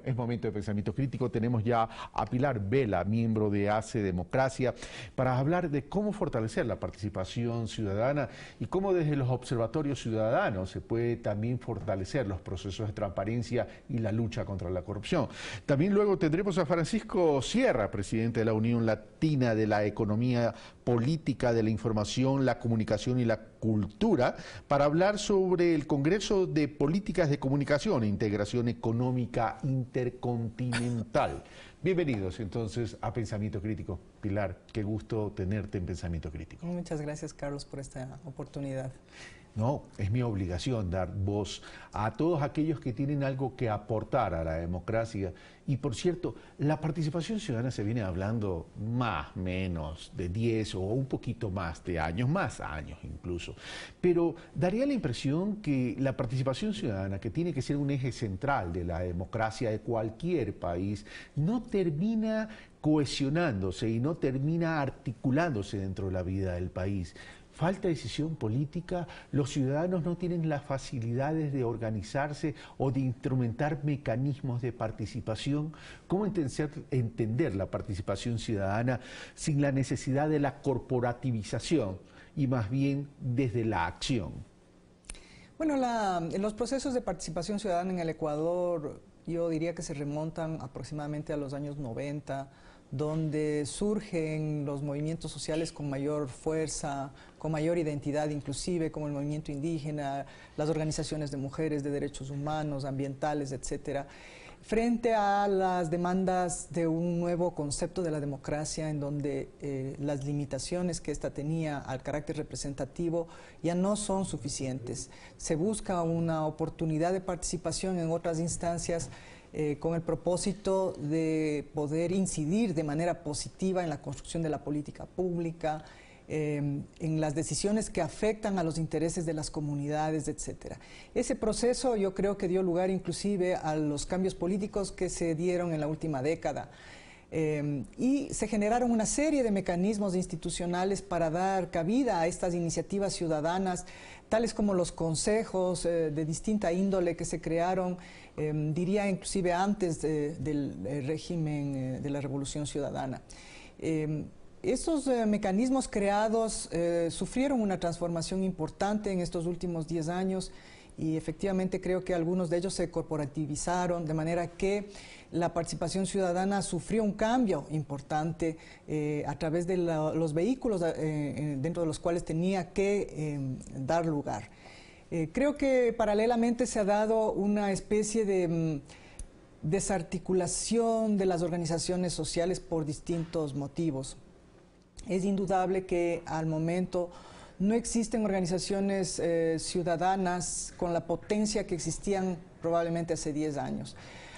es momento de pensamiento crítico. Tenemos ya a Pilar Vela, miembro de ACE Democracia, para hablar de cómo fortalecer la participación ciudadana y cómo desde los observatorios ciudadanos se puede también fortalecer los procesos de transparencia y la lucha contra la corrupción. También luego tendremos a Francisco Sierra, presidente de la Unión Latina de la Economía Política de la Información, la Comunicación y la Cultura, para hablar sobre el Congreso de Políticas de Comunicación e Integración Económica Intercontinental. Bienvenidos entonces a Pensamiento Crítico. Pilar, qué gusto tenerte en Pensamiento Crítico. Muchas gracias, Carlos, por esta oportunidad. No, es mi obligación dar voz a todos aquellos que tienen algo que aportar a la democracia. Y por cierto, la participación ciudadana se viene hablando más, menos de 10 o un poquito más de años, más años incluso. Pero daría la impresión que la participación ciudadana, que tiene que ser un eje central de la democracia de cualquier país, no termina cohesionándose y no termina articulándose dentro de la vida del país. Falta decisión política, los ciudadanos no tienen las facilidades de organizarse o de instrumentar mecanismos de participación. ¿Cómo entender la participación ciudadana sin la necesidad de la corporativización y más bien desde la acción? Bueno, los procesos de participación ciudadana en el Ecuador, yo diría que se remontan aproximadamente a los años 90, donde surgen los movimientos sociales con mayor fuerza, con mayor identidad inclusive, como el movimiento indígena, las organizaciones de mujeres, de derechos humanos, ambientales, etcétera, frente a las demandas de un nuevo concepto de la democracia en donde las limitaciones que ésta tenía al carácter representativo ya no son suficientes. Se busca una oportunidad de participación en otras instancias con el propósito de poder incidir de manera positiva en la construcción de la política pública, en las decisiones que afectan a los intereses de las comunidades, etcétera. Ese proceso yo creo que dio lugar inclusive a los cambios políticos que se dieron en la última década. Y se generaron una serie de mecanismos institucionales para dar cabida a estas iniciativas ciudadanas, tales como los consejos de distinta índole que se crearon, diría inclusive antes del régimen de la Revolución Ciudadana. Estos mecanismos creados sufrieron una transformación importante en estos últimos 10 años y efectivamente creo que algunos de ellos se corporativizaron, de manera que la participación ciudadana sufrió un cambio importante a través de los vehículos dentro de los cuales tenía que dar lugar. Creo que paralelamente se ha dado una especie de desarticulación de las organizaciones sociales por distintos motivos. Es indudable que al momento no existen organizaciones ciudadanas con la potencia que existían probablemente hace 10 años.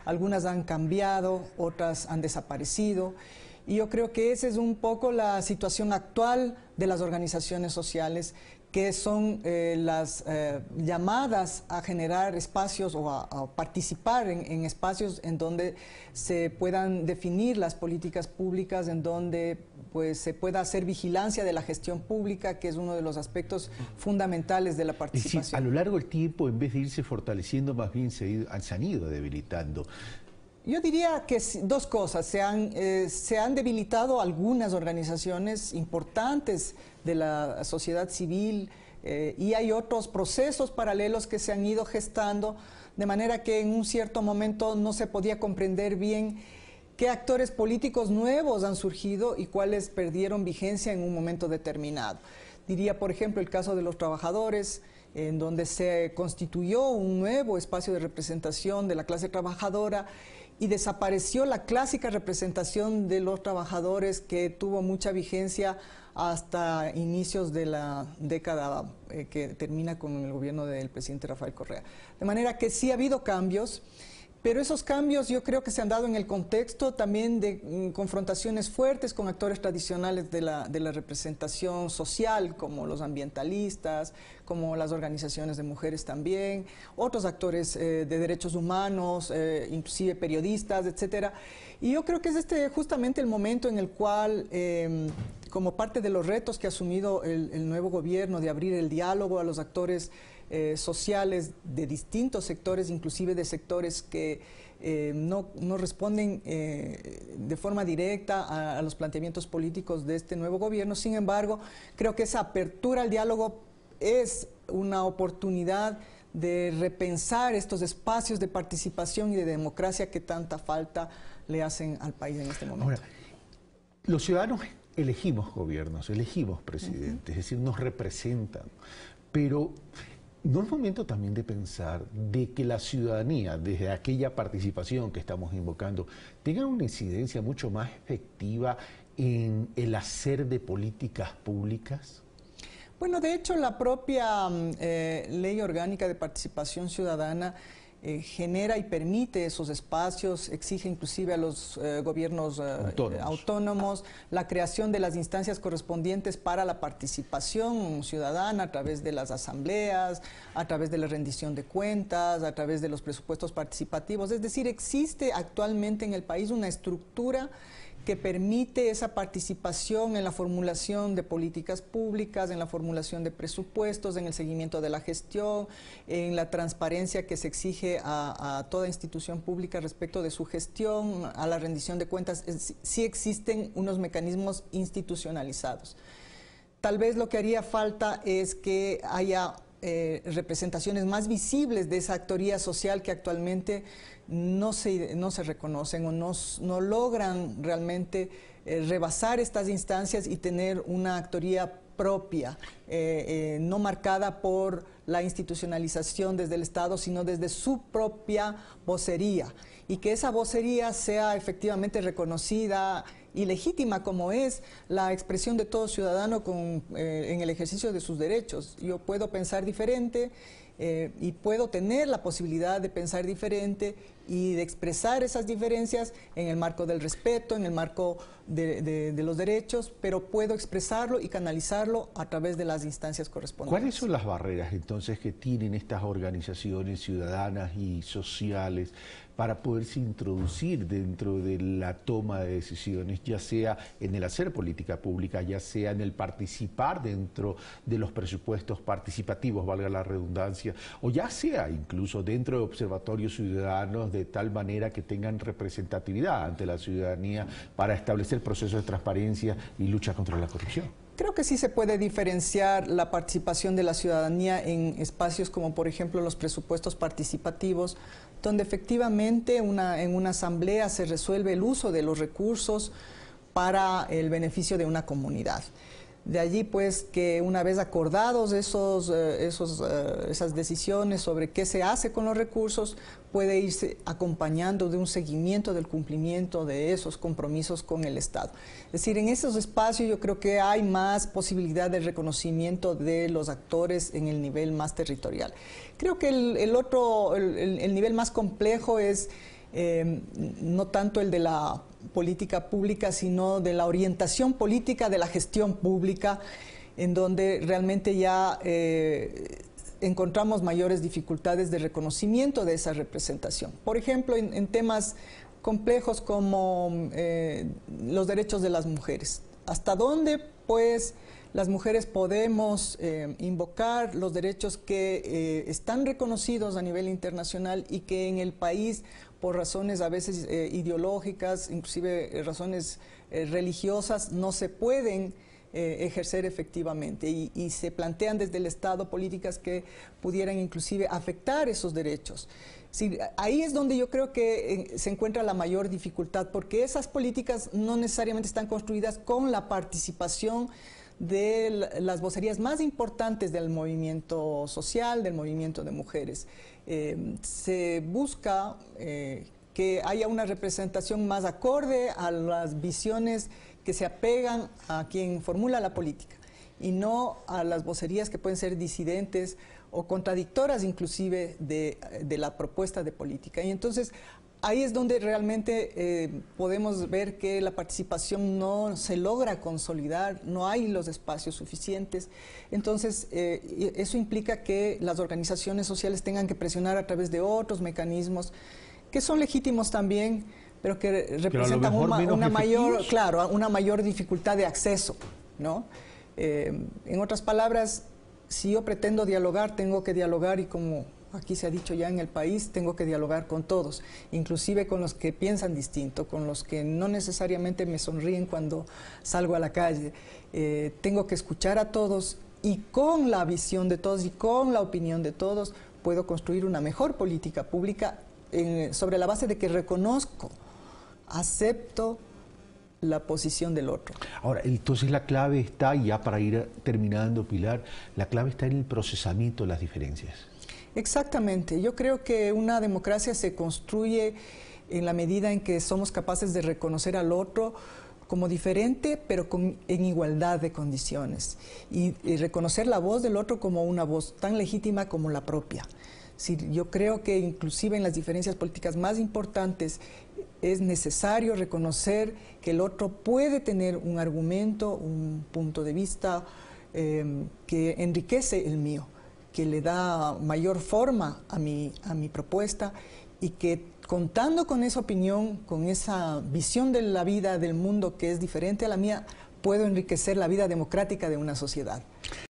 Algunas han cambiado, otras han desaparecido, y yo creo que esa es un poco la situación actual de las organizaciones sociales, que son las llamadas a generar espacios o a participar en espacios en donde se puedan definir las políticas públicas, en donde pues se pueda hacer vigilancia de la gestión pública, que es uno de los aspectos fundamentales de la participación. Es decir, a lo largo del tiempo, en vez de irse fortaleciendo, más bien se han ido debilitando. Yo diría que dos cosas. Se han debilitado algunas organizaciones importantes de la sociedad civil y hay otros procesos paralelos que se han ido gestando, de manera que en un cierto momento no se podía comprender bien qué actores políticos nuevos han surgido y cuáles perdieron vigencia en un momento determinado. Diría, por ejemplo, el caso de los trabajadores, en donde se constituyó un nuevo espacio de representación de la clase trabajadora y desapareció la clásica representación de los trabajadores que tuvo mucha vigencia hasta inicios de la década que termina con el gobierno del presidente Rafael Correa. De manera que sí ha habido cambios, pero esos cambios yo creo que se han dado en el contexto también de confrontaciones fuertes con actores tradicionales de la representación social, como los ambientalistas, como las organizaciones de mujeres también, otros actores de derechos humanos, inclusive periodistas, etcétera. Y yo creo que es justamente el momento en el cual, como parte de los retos que ha asumido el nuevo gobierno de abrir el diálogo a los actores sociales de distintos sectores, inclusive de sectores que no responden de forma directa a los planteamientos políticos de este nuevo gobierno. Sin embargo, creo que esa apertura al diálogo es una oportunidad de repensar estos espacios de participación y de democracia que tanta falta le hacen al país en este momento. Ahora, los ciudadanos elegimos gobiernos, elegimos presidentes, es decir, nos representan, pero ¿no es momento también de pensar de que la ciudadanía, desde aquella participación que estamos invocando, tenga una incidencia mucho más efectiva en el hacer de políticas públicas? Bueno, de hecho, la propia Ley Orgánica de Participación Ciudadana genera y permite esos espacios, exige inclusive a los gobiernos autónomos la creación de las instancias correspondientes para la participación ciudadana a través de las asambleas, a través de la rendición de cuentas, a través de los presupuestos participativos. Es decir, existe actualmente en el país una estructura que permite esa participación en la formulación de políticas públicas, en la formulación de presupuestos, en el seguimiento de la gestión, en la transparencia que se exige a toda institución pública respecto de su gestión, a la rendición de cuentas. Sí existen unos mecanismos institucionalizados. Tal vez lo que haría falta es que haya representaciones más visibles de esa actoría social que actualmente no se reconocen o no logran realmente rebasar estas instancias y tener una actoría propia, no marcada por la institucionalización desde el Estado, sino desde su propia vocería, y que esa vocería sea efectivamente reconocida y legítima, como es la expresión de todo ciudadano en el ejercicio de sus derechos. Yo puedo pensar diferente y puedo tener la posibilidad de pensar diferente y de expresar esas diferencias en el marco del respeto, en el marco de los derechos, pero puedo expresarlo y canalizarlo a través de las instancias correspondientes. ¿Cuáles son las barreras entonces que tienen estas organizaciones ciudadanas y sociales para poderse introducir dentro de la toma de decisiones, ya sea en el hacer política pública, ya sea en el participar dentro de los presupuestos participativos, valga la redundancia, o ya sea incluso dentro de observatorios ciudadanos de tal manera que tengan representatividad ante la ciudadanía para establecer procesos de transparencia y lucha contra la corrupción? Creo que sí se puede diferenciar la participación de la ciudadanía en espacios como, por ejemplo, los presupuestos participativos, donde efectivamente en una asamblea se resuelve el uso de los recursos para el beneficio de una comunidad. De allí, pues, que una vez acordados esas decisiones sobre qué se hace con los recursos, puede irse acompañando de un seguimiento del cumplimiento de esos compromisos con el Estado. Es decir, en esos espacios yo creo que hay más posibilidad de reconocimiento de los actores en el nivel más territorial. Creo que el nivel más complejo es no tanto el de la política pública, sino de la orientación política de la gestión pública, en donde realmente ya encontramos mayores dificultades de reconocimiento de esa representación. Por ejemplo, en temas complejos como los derechos de las mujeres. ¿Hasta dónde, pues, las mujeres podemos invocar los derechos que están reconocidos a nivel internacional y que en el país, por razones a veces ideológicas, inclusive razones religiosas, no se pueden ejercer efectivamente y se plantean desde el Estado políticas que pudieran inclusive afectar esos derechos? Sí, ahí es donde yo creo que se encuentra la mayor dificultad, porque esas políticas no necesariamente están construidas con la participación de las vocerías más importantes del movimiento social, del movimiento de mujeres. Se busca que haya una representación más acorde a las visiones que se apegan a quien formula la política y no a las vocerías que pueden ser disidentes o contradictoras inclusive de la propuesta de política. Y entonces ahí es donde realmente podemos ver que la participación no se logra consolidar, no hay los espacios suficientes. Entonces, eso implica que las organizaciones sociales tengan que presionar a través de otros mecanismos que son legítimos también, pero que representan una mayor dificultad de acceso, ¿no? En otras palabras, si yo pretendo dialogar, tengo que dialogar y como aquí se ha dicho ya en el país, tengo que dialogar con todos, inclusive con los que piensan distinto, con los que no necesariamente me sonríen cuando salgo a la calle. Tengo que escuchar a todos y con la visión de todos y con la opinión de todos puedo construir una mejor política pública sobre la base de que reconozco, acepto la posición del otro. Ahora, entonces la clave está, ya para ir terminando, Pilar, la clave está en el procesamiento de las diferencias. Exactamente. Yo creo que una democracia se construye en la medida en que somos capaces de reconocer al otro como diferente, pero en igualdad de condiciones. Y reconocer la voz del otro como una voz tan legítima como la propia. Sí, yo creo que inclusive en las diferencias políticas más importantes es necesario reconocer que el otro puede tener un argumento, un punto de vista que enriquece el mío, que le da mayor forma a mi propuesta y que contando con esa opinión, con esa visión de la vida, del mundo que es diferente a la mía, puedo enriquecer la vida democrática de una sociedad.